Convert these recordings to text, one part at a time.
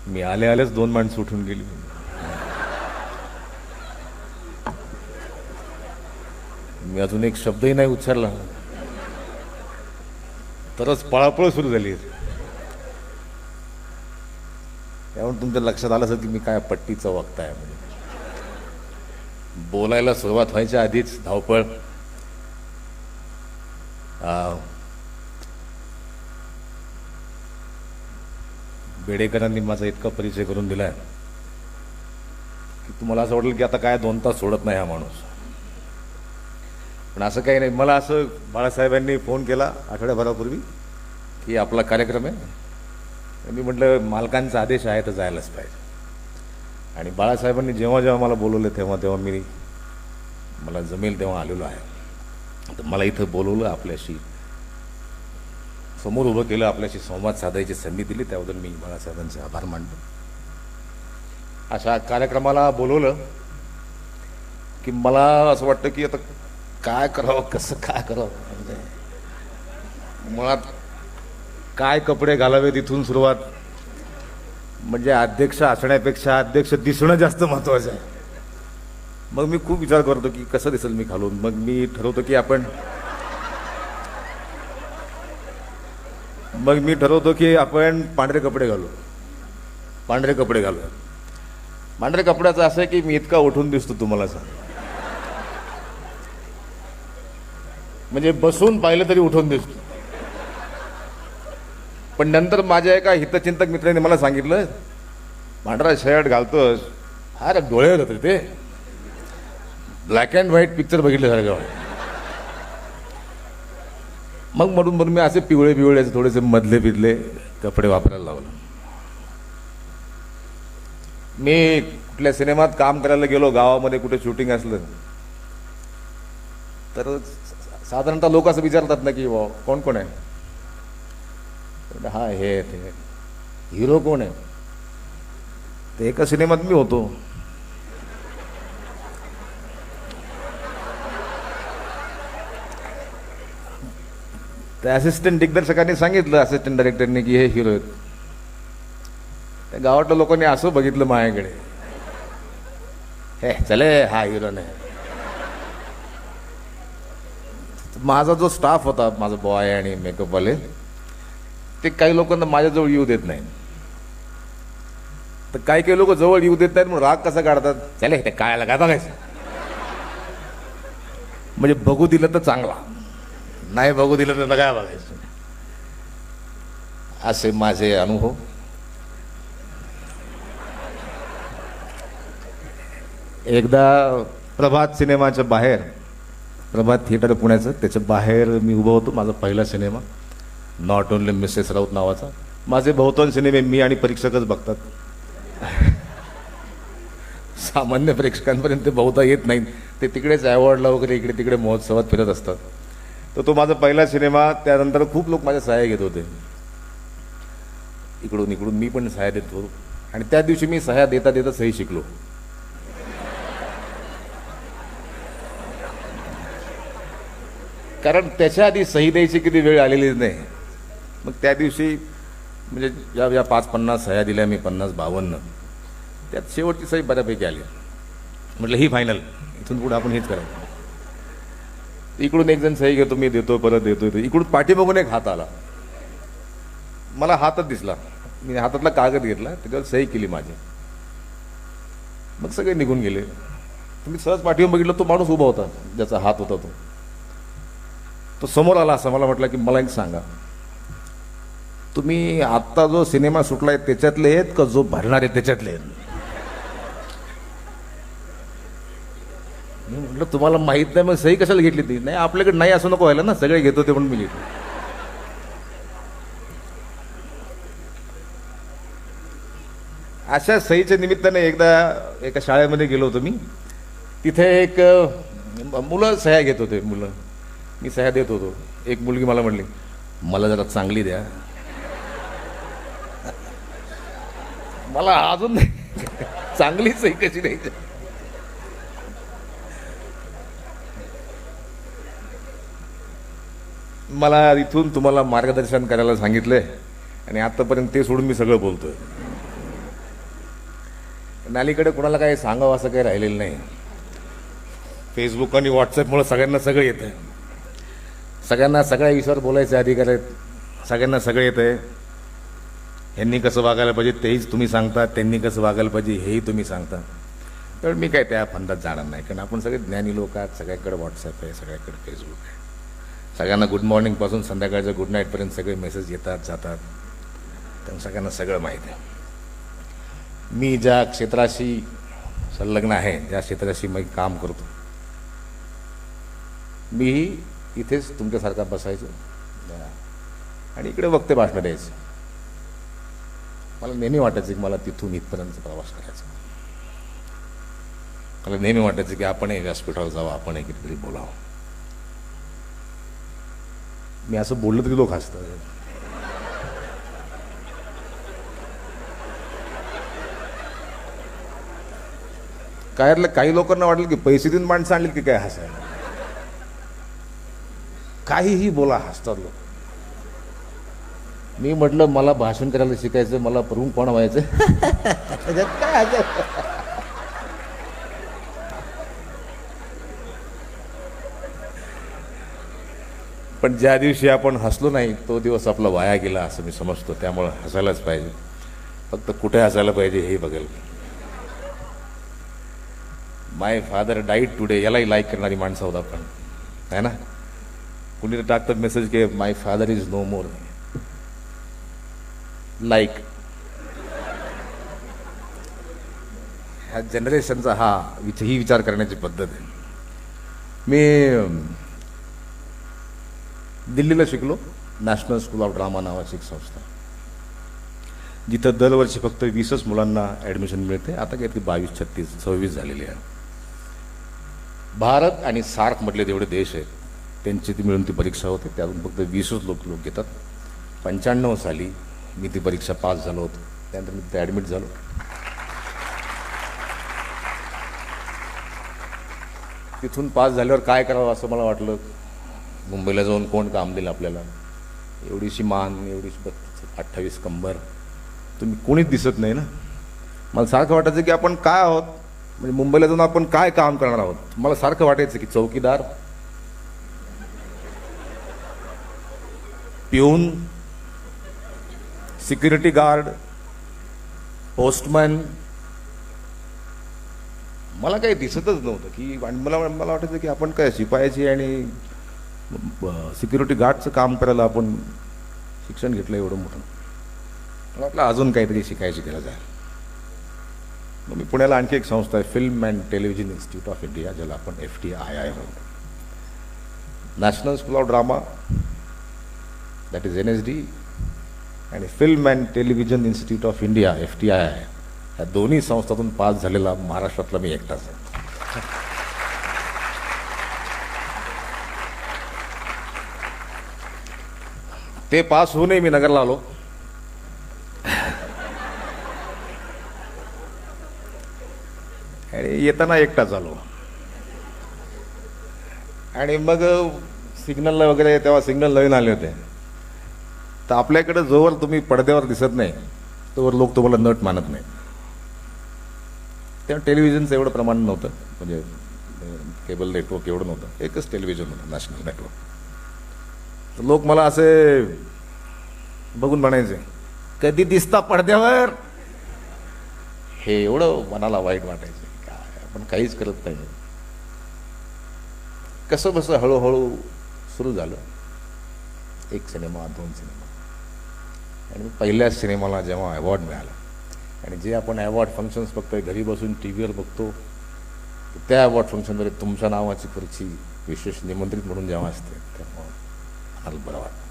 मी आले आलेच 2 माणसं उठून गेली. मी अजून एक शब्दही नाही उच्चारला तरच पळापळ सुरू झाली. त्यामुळे तुमच्या लक्षात आलं असेल की मी काय पट्टीचा वक्ता आहे. म्हणजे बोलायला सुरुवात व्हायच्या आधीच धावपळ. बेडेकरांनी माझा इतका परिचय करून दिलाय की तुम्हाला असं वाटलं की आता काय 2 तास सोडत नाही हा माणूस. पण असं काही नाही. मला असं बाळासाहेबांनी फोन केला आठवड्याभरापूर्वी की आपला कार्यक्रम आहे. मी म्हटलं मालकांचा आदेश आहे तर जायलाच पाहिजे. आणि बाळासाहेबांनी जेव्हा जेव्हा मला बोलवलं तेव्हा तेव्हा मला जमेल तेव्हा आलेलो आहे. तर मला इथं बोलवलं, आपल्याशी समोर उभं केलं, आपल्याशी संवाद साधायची संधी दिली, त्याबद्दल मी बाळासाहेबांचे आभार मानतो. अशा कार्यक्रमाला बोलवलं की मला असं वाटतं की आता काय करावं, कसं काय करावं. म्हणजे मुळात काय कपडे घालावेत इथून सुरुवात. म्हणजे अध्यक्ष असण्यापेक्षा अध्यक्ष दिसणं जास्त महत्त्वाचं आहे. मग मी खूप विचार करतो की कसं दिसेल मी घालून. मग मी ठरवतो की आपण पांढरे कपडे घालू. पांढरे कपड्याचं असं आहे की मी इतका उठून दिसतो तुम्हाला सांग. म्हणजे बसून पाहिलं तरी उठून दिसतो. पण नंतर माझ्या एका हितचिंतक मित्राने मला सांगितलं, पांढरा शर्ट घालतोस, अरे डोळे होते ते ब्लॅक अँड व्हाईट पिक्चर बघितल्यासारखं. मग म्हणून मी असे पिवळे थोडेसे मधले पिधले कपडे वापरायला लावले. मी कुठल्या सिनेमात काम करायला गेलो, गावामध्ये कुठे शूटिंग असलं तर साधारणतः लोक असं विचारतात ना की कोण कोण आहे. हा हे ते हिरो कोण आहे. ते एका सिनेमात मी होतो. त्या असिस्टंट दिग्दर्शकांनी सांगितलं, असिस्टंट डायरेक्टरने की हे हिरो आहेत. त्या गावातल्या लोकांनी असं बघितलं माझ्याकडे, हे चले हा हिरो नाही. माझा जो स्टाफ होता, माझा बॉय आणि मेकअपवाले, ते काही लोकांना माझ्याजवळ येऊ देत नाही. तर काही लोक जवळ येऊ देत नाहीत म्हणून राग कसा काढतात, चले ते काय काय बघायचं. म्हणजे बघू दिलं तर चांगला, नाही बघू दिलं तर काय बघायचं. असे माझे अनुभव. एकदा प्रभात सिनेमाच्या बाहेर, प्रभात थिएटर पुण्याचं, त्याच्या बाहेर मी उभा होतो. माझा पहिला cinema not only Mrs Raut नावाचा. माझे बहुतांश सिनेमे मी आणि परीक्षकच बघतात. सामान्य प्रेक्षकांपर्यंत ते बहुधा येत नाहीत. ते तिकडेच अवॉर्डला वगैरे इकडे तिकडे महोत्सवात फिरत असतात. तर तो माझा पहिला सिनेमा. त्यानंतर खूप लोक माझ्या सहाय्या घेत होते, इकडून इकडून मी पण सहाय्या देतो. आणि त्या दिवशी मी सहाय्या देता देता सही शिकलो. कारण त्याच्या आधी सही द्यायची कधी वेळ आलेलीच नाही. मग त्या दिवशी म्हणजे या 5-50 सह्या दिल्या मी, 50-52, त्यात शेवटची सही बऱ्यापैकी आली. म्हटलं ही फायनल, इथून पुढे आपण हेच करायचं. इकडून एक जण सही घेतो, मी देतो, परत देतो. इकडून पाठीमागून एक हात आला, मला हातच दिसला. मी हातातला कागद घेतला, त्याच्यावर सही केली माझी. मग सगळे निघून गेले. तुम्ही सहज पाठीवर बघितलं, तो माणूस उभा होता ज्याचा हात होता तो समोर आला. असं मला म्हटलं की मला एक सांगा, तुम्ही आत्ता जो सिनेमा सुटलाय त्याच्यातले आहेत का जो भरणार आहे त्याच्यातले आहेत. मी म्हटलं तुम्हाला माहित नाही मग सही कशाला घेतली ती. नाही आपल्याकडे नाही असं नको व्हायला ना, सगळे घेत होते म्हणून मी घेतली. अशा सहीच्या निमित्ताने एकदा एका शाळेमध्ये गेलो होतो मी. तिथे एक मुलं सह्या घेत होते. मी सह्या देत होतो. एक मुलगी मला म्हणली, मला जरा चांगली द्या. मला अजून चांगली सही कशी द्यायची. मला इथून तुम्हाला मार्गदर्शन करायला सांगितलंय आणि आतापर्यंत ते सोडून मी सगळं बोलतोय. नालीकडे कुणाला काही सांगावं असं काही राहिलेलं नाही. फेसबुक आणि व्हॉट्सअपमुळे सगळ्यांना सगळं येतं, सगळ्यांना सगळ्या विषयावर बोलायचे अधिकार आहेत, सगळ्यांना सगळं येतं आहे. ह्यांनी कसं वागायला पाहिजे तेही तुम्ही सांगता, त्यांनी कसं वागायला पाहिजे हेही तुम्ही सांगता. तर मी काय त्या फंदात जाणार नाही, कारण आपण सगळे ज्ञानी लोक आहात. सगळ्याकडे व्हॉट्सअप आहे, सगळ्याकडे फेसबुक आहे, सगळ्यांना गुड मॉर्निंगपासून संध्याकाळचं गुड नाईटपर्यंत सगळे मेसेज येतात जातात, त्यामुळे सगळ्यांना सगळं माहीत आहे. मी ज्या क्षेत्राशी संलग्न आहे, ज्या क्षेत्राशी मी काम करतो, मीही इथेच तुमच्यासारखा बसायचो आणि इकडे वक्ते भाषणं द्यायचं. मला नेहमी वाटायचं की मला तिथून इथपर्यंत प्रवास करायचा. मला नेहमी वाटायचं की आपणही व्यासपीठावर जावं, आपणही कितीतरी बोलावं. मी असं बोललं तरी लोक हसतात. काही लोकांना वाटलं की पैसे देऊन माणसं आणली की काय हसायला. काहीही बोला, हसतात लोक. मी म्हटलं मला भाषण करायला शिकायचं, मला प्रमुख कोण व्हायचं, त्याच्यात काय हसायचं. पण ज्या दिवशी आपण हसलो नाही तो दिवस आपला वाया गेला असं मी समजतो. त्यामुळं हसायलाच पाहिजे, फक्त कुठे हसायला पाहिजे हे बघेल. माय फादर डाईड टुडे, यालाही लाईक करणारी माणसं होत आपण, आहे ना. कुणी टाकतात मेसेज की my father is no more, like. ह्या जनरेशनचा ही विचार करण्याची पद्धत आहे. मी दिल्लीला शिकलो, नॅशनल स्कूल ऑफ ड्रामा नावाची एक संस्था, जिथं दरवर्षी फक्त 20च मुलांना ॲडमिशन मिळते. आता काहीतरी 22, 36, 26 झालेली आहे. भारत आणि सार्कमधले जेवढे देश आहेत त्यांची ती मिळून ती परीक्षा होते, त्यातून फक्त 20च लोक घेतात. 95 साली मी ती परीक्षा पास झालो होतो, त्यानंतर मी तिथे ॲडमिट झालो. तिथून पास झाल्यावर काय करावं असं मला वाटलं. मुंबईला जाऊन कोण काम देईल आपल्याला, एवढीशी मान, एवढीशी 28 कंबर, तुम्ही कोणीच दिसत नाही ना. मला सारखं वाटायचं की आपण काय आहोत, म्हणजे मुंबईला जाऊन आपण काय काम करणार आहोत. मला सारखं वाटायचं की चौकीदार, पिऊन, सिक्युरिटी गार्ड, पोस्टमॅन, मला काही दिसतच नव्हतं. की मला वाटायचं की आपण काय शिपायाची आणि सिक्युरिटी गार्डचं काम करायला आपण शिक्षण घेतलं एवढं मोठं. मला वाटलं अजून काहीतरी शिकायची गरज आहे. मग मी पुण्याला आणखी एक संस्था आहे, film and television institute of India, ज्याला आपण FTII म्हणतो. National school of drama, that is NSD, आणि film and television institute of India FTII, या दोन्ही संस्थातून पास झालेला महाराष्ट्रातला मी एकटाच आहे. ते पास होऊनही मी नगरला आलो. आणि येताना एकटाच आलो. आणि मग सिग्नलला वगैरे, तेव्हा सिग्नल नवीन आले होते, तर आपल्याकडे जोवर तुम्ही पडद्यावर दिसत नाही तोवर लोक तुम्हाला नट मानत नाही. तेव्हा टेलिव्हिजनचं एवढं प्रमाण नव्हतं, म्हणजे केबल नेटवर्क एवढं नव्हतं, एकच टेलिव्हिजन होतं, नॅशनल नेटवर्क. तर लोक मला असे बघून म्हणायचे, कधी दिसता पडद्यावर. हे एवढं मनाला वाईट वाटायचं, काय आपण काहीच करत नाही. कसं बसं हळूहळू सुरू झालं. 1 सिनेमा, 2 सिनेमा, आणि पहिल्या सिनेमाला जेव्हा अवॉर्ड मिळाला, आणि जे आपण अवॉर्ड फंक्शन्स बघतोय, घरी बसून TV वर बघतो, त्या अवॉर्ड फंक्शनमध्ये तुमच्या नावाची खुर्ची विशेष निमंत्रित म्हणून जेव्हा असते, तेव्हा मला बरं वाटतं.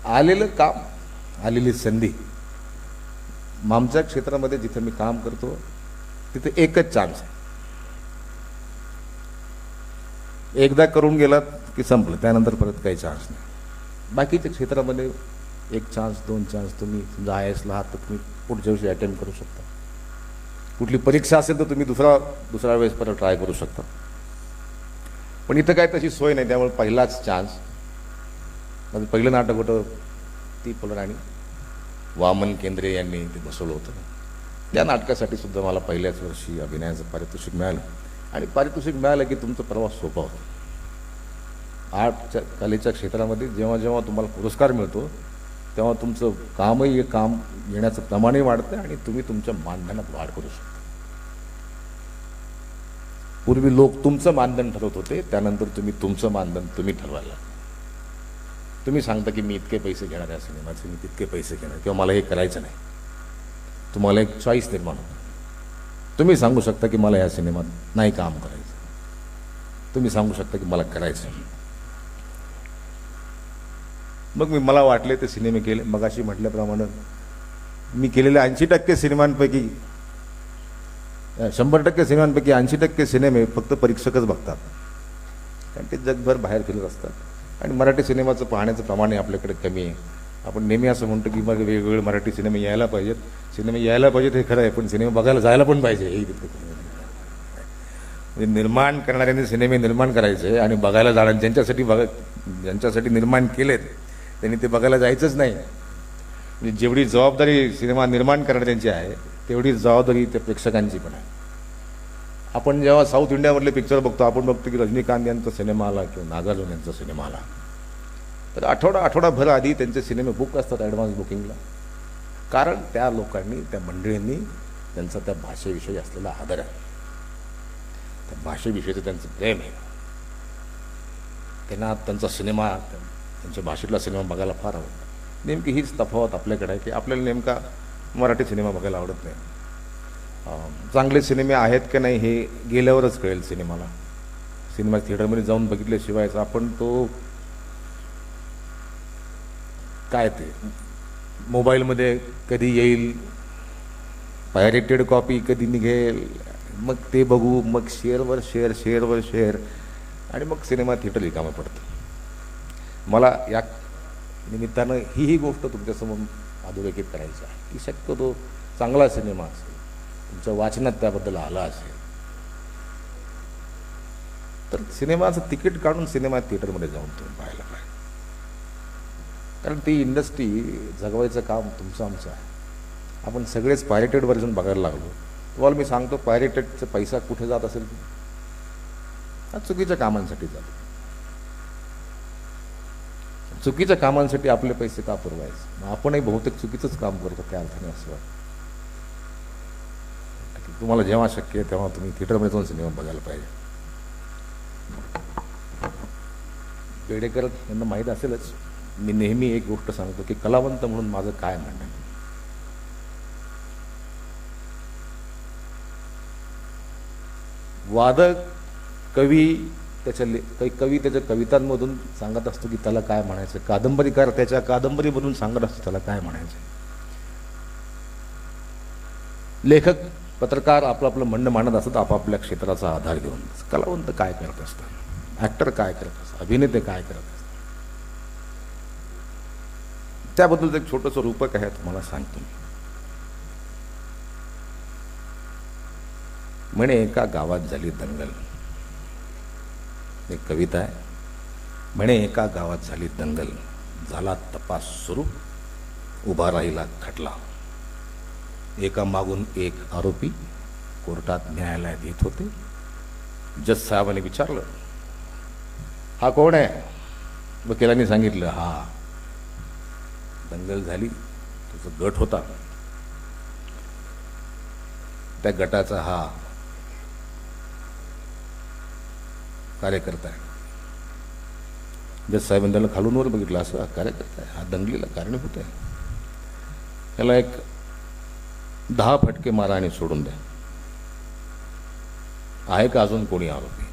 आलेलं काम, आलेली संधी, आमच्या क्षेत्रामध्ये जिथे मी काम करतो तिथे एकच चान्स आहे. एकदा करून गेलात की संपलं, त्यानंतर परत काही चान्स नाही. बाकीच्या क्षेत्रामध्ये 1 चान्स, 2 चान्स. तुम्ही समजा IAS आहात तर तुम्ही पुढच्या वर्षी अटेम्प्ट करू शकता. कुठली परीक्षा असेल तर तुम्ही दुसरा वेळेस परत ट्राय करू शकता. पण इथं काय तशी सोय नाही, त्यामुळे पहिलाच चान्स. माझं पहिलं नाटक होतं ती फुलराणी, वामन केंद्रे यांनी ते बसवलं होतं. त्या नाटकासाठी सुद्धा मला पहिल्याच वर्षी अभिनयाचं पारितोषिक मिळालं. आणि पारितोषिक मिळालं की तुमचा प्रवास सोपा होतो. आर्टच्या कलेच्या क्षेत्रामध्ये जेव्हा जेव्हा तुम्हाला पुरस्कार मिळतो तेव्हा तुमचं कामही काम येण्याचं प्रमाणही वाढतं आणि तुम्ही तुमच्या मानधनात वाढ करू शकता. पूर्वी लोक तुमचं मानधन ठरवत होते, त्यानंतर तुम्ही तुमचं मानधन तुम्ही ठरवायला. तुम्ही सांगता की मी इतके पैसे घेणार या सिनेमाचे, मी तितके पैसे घेणार, किंवा मला हे करायचं नाही. तुम्हाला एक चॉईस निर्माण होतं. तुम्ही सांगू शकता की मला या सिनेमात नाही काम करायचं, तुम्ही सांगू शकता की मला करायचं. मग मला वाटले ते सिनेमे केले. मगाशी म्हटल्याप्रमाणे मी केलेल्या 80% सिनेमांपैकी 100% सिनेमांपैकी 80% सिनेमे फक्त परीक्षकच बघतात, कारण ते जगभर बाहेर फिरत असतात. आणि मराठी सिनेमाचं पाहण्याचं प्रमाण आपल्याकडे कमी आहे. आपण नेहमी असं म्हणतो की मग वेगवेगळे मराठी सिनेमे यायला पाहिजेत. सिनेमे यायला पाहिजेत हे खरं आहे, पण सिनेमा बघायला जायला पण पाहिजे. हे म्हणजे निर्माण करणाऱ्यांनी सिनेमे निर्माण करायचे आणि बघायला जाणार, ज्यांच्यासाठी निर्माण केलेत त्यांनी ते बघायला जायचंच नाही. म्हणजे जेवढी जबाबदारी सिनेमा निर्माण करणाऱ्यांची आहे तेवढी जबाबदारी त्या प्रेक्षकांची पण आहे. आपण जेव्हा साऊथ इंडियामधले पिक्चर बघतो, आपण बघतो की रजनीकांत यांचा सिनेमा आला किंवा नागार्जुन यांचा सिनेमा आला तर आठवडाभर आधी त्यांचे सिनेमे बुक असतात ॲडव्हान्स बुकिंगला. कारण त्या लोकांनी, त्या मंडळींनी त्यांचा त्या भाषेविषयी असलेला आदर आहे, त्या भाषेविषयीचं त्यांचं प्रेम आहे. त्यांना त्यांचा सिनेमा, त्यांच्या भाषेतला सिनेमा बघायला फार आवडतं. नेमकी हीच तफावत आपल्याकडे आहे की आपल्याला नेमका मराठी सिनेमा बघायला आवडत नाही. चांगले सिनेमे आहेत का नाही हे गेल्यावरच कळेल सिनेमाला. सिनेमा थिएटरमध्ये जाऊन बघितल्याशिवाय आपण तो काय ते मोबाईलमध्ये कधी येईल, पायरेटेड कॉपी कधी निघेल, मग ते बघू, मग शेअरवर शेअर आणि मग सिनेमा थिएटर रिकामं पडतं. मला या निमित्तानं ही गोष्ट तुमच्यासमोर अधोरेखित करायची आहे की शक्यतो चांगला सिनेमा असेल, तुमच्या वाचनात त्याबद्दल आला असेल तर सिनेमाचं तिकीट काढून सिनेमा थिएटरमध्ये जाऊन तुम्ही पाहायला पाहिजे. कारण ती इंडस्ट्री जगवायचं काम तुमचं आमचं आहे. आपण सगळेच पायरेटेड व्हर्जन बघायला लागलो. तुम्हाला मी सांगतो, पायरेटेडचा पैसा कुठे जात असेल, हा चुकीच्या कामांसाठी जातो. चुकीच्या कामांसाठी आपले पैसे का पुरवायचे? आपणही बहुतेक चुकीचंच काम करतो त्या अर्थाने असं वाटतं. तुम्हाला जेव्हा शक्य आहे तेव्हा तुम्ही थिएटरमध्ये जाऊन सिनेमा बघायला पाहिजे. पेडेकर यांना माहीत असेलच, मी नेहमी एक गोष्ट सांगतो की कलावंत म्हणून माझं काय म्हणणं आहे. वादक कवी कवी त्याच्या कवितांमधून सांगत असतो की त्याला काय म्हणायचं, कादंबरीकार त्याच्या कादंबरीमधून सांगत असतो त्याला काय म्हणायचं. लेखक पत्रकार आपलं म्हणणं मांडत असतात आपापल्या क्षेत्राचा आधार घेऊन. कलावंत काय करत असतात, ॲक्टर काय करत असतात, अभिनेते काय करत असतात, त्याबद्दल एक छोटंसं रूपक आहे, तुम्हाला सांगतो. म्हणे एका गावात झाली दंगल. एक कविता आहे. म्हणे एका गावात झाली दंगल, झाला तपास सुरू, उभा राहिला खटला. एका मागून एक आरोपी कोर्टात न्यायालयात येत होते. जज साहेबांनी विचारलं, हा कोण आहे? वकिलांनी सांगितलं, हा दंगल झाली, तुझा गट होता, त्या गटाचा हा कार्यकर्ता आहे. जज साहेबांनी त्याला खालून वर बघितलं, असं कार्यकर्ता आहे, हा दंगलीला कारणीभूत आहे, त्याला एक 10 फटके मारा आणि सोडून द्या. आहे का अजून कोणी आरोपी?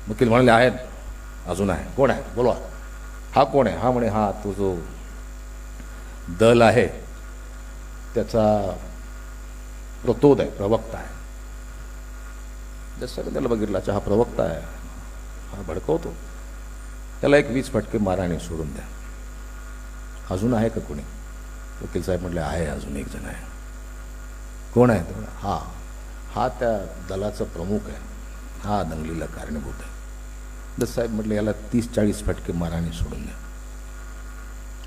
वकील म्हणाले, आहेत, अजून आहे. कोण आहे? बोलवा. हा कोण आहे? हा म्हणे, हा तो जो दल आहे त्याचा प्रतोद आहे, प्रवक्ता आहे. जसं त्याला बघितलं, अच्छा हा प्रवक्ता आहे, हा भडकवतो, त्याला एक 20 फटके मारा आणि सोडून द्या. अजून आहे का कोणी? वकील साहेब म्हटले, आहे, अजून एक जण आहे. कोण आहे? हा त्या दलाचा प्रमुख आहे. हा दंगलीला कारणीभूत आहे. दस साहेब म्हटले याला 30-40 फटके माराने सोडून द्या.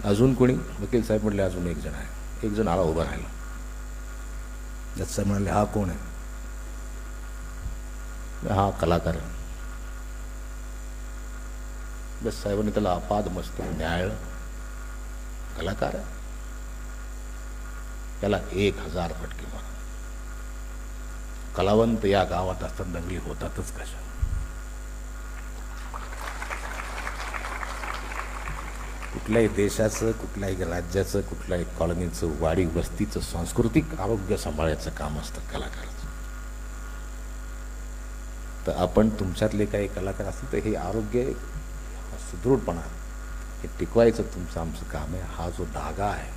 अजून कोणी? वकील साहेब म्हटले अजून एक जण आहे. एक जण आला, उभा राहिला. दस साहेब म्हणाले हा कोण आहे? हा कलाकार आहे. दस साहेबांनी त्याला अपाद मस्त न्याय. कलाकार आहे, त्याला 1000 फटके मारा. कलावंत या गावात असताना दंगली होतातच कशा? कुठल्याही देशाचं, कुठल्याही राज्याचं, कुठल्याही कॉलनीचं, वाडी वस्तीचं सांस्कृतिक आरोग्य सांभाळायचं काम असतं कलाकाराचं. तर आपण तुमच्यातले काही कलाकार असतील तर हे आरोग्य सुदृढपणा हे टिकवायचं तुमचं आमचं काम आहे. हा जो धागा आहे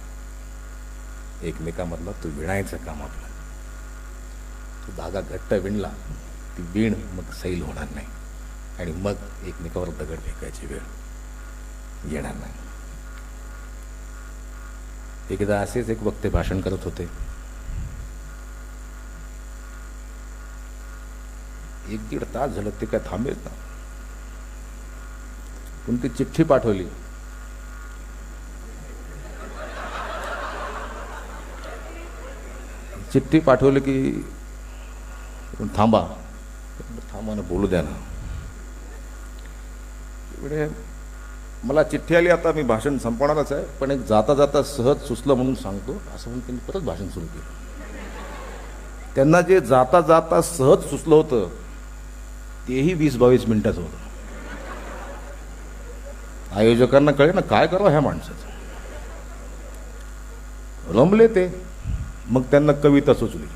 एकमेकामधला तो विणायचं काम आपलं. तो धागा घट्ट विणला, ती वीण मग सैल होणार नाही आणि मग एकमेकावर दगड फेकायची वेळ येणार नाही. एकदा असेच एक वक्ते भाषण करत होते. 1-1.5 तास झालं ते काय थांबेल ना. पण ती चिठ्ठी पाठवली. चिठ्ठी पाठवली की थांबा थांबा ना, बोलू द्या ना. एवढे मला चिठ्ठी आली, आता मी भाषण संपवणारच आहे, पण एक जाता जाता सहज सुचलं म्हणून सांगतो असं म्हणून त्यांनी परत भाषण सुरू केलं. त्यांना जे जाता जाता सहज सुचलं होतं तेही 20-22 मिनिटाचं होतं. आयोजकांना कळे ना काय करावं ह्या माणसाचं. रमले ते. मग त्यांना कविता सुचली.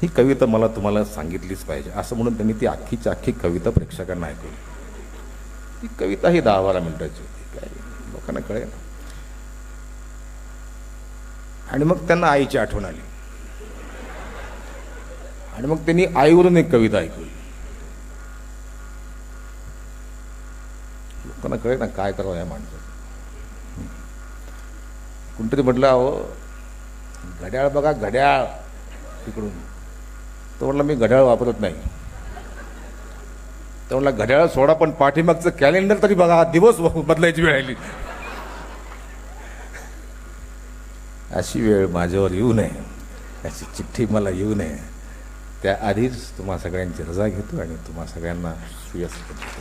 ही कविता मला तुम्हाला सांगितलीच पाहिजे असं म्हणून त्यांनी ती अख्खीच्या अख्खी कविता प्रेक्षकांना ऐकवली. ती कविता ही 10-12 मिनिटाची होती. काय लोकांना कळे ना. आणि मग त्यांना आईची आठवण आली आणि मग त्यांनी आईवरून एक कविता ऐकवली. लोकांना कळे ना काय करावं या माणसाचं. कोणतरी म्हटलं अहो घड्याळ बघा, घड्याळ तिकडून. तो म्हटलं मी घड्याळ वापरत नाही. तो म्हटलं घड्याळ सोडा पण पाठीमागचं कॅलेंडर तरी बघा, दिवस बदलायची वेळ आली. अशी वेळ माझ्यावर येऊ नये, अशी चिठ्ठी मला येऊ नये, त्याआधीच तुम्हा सगळ्यांची रजा घेतो आणि तुम्हा सगळ्यांना सुयश करतो.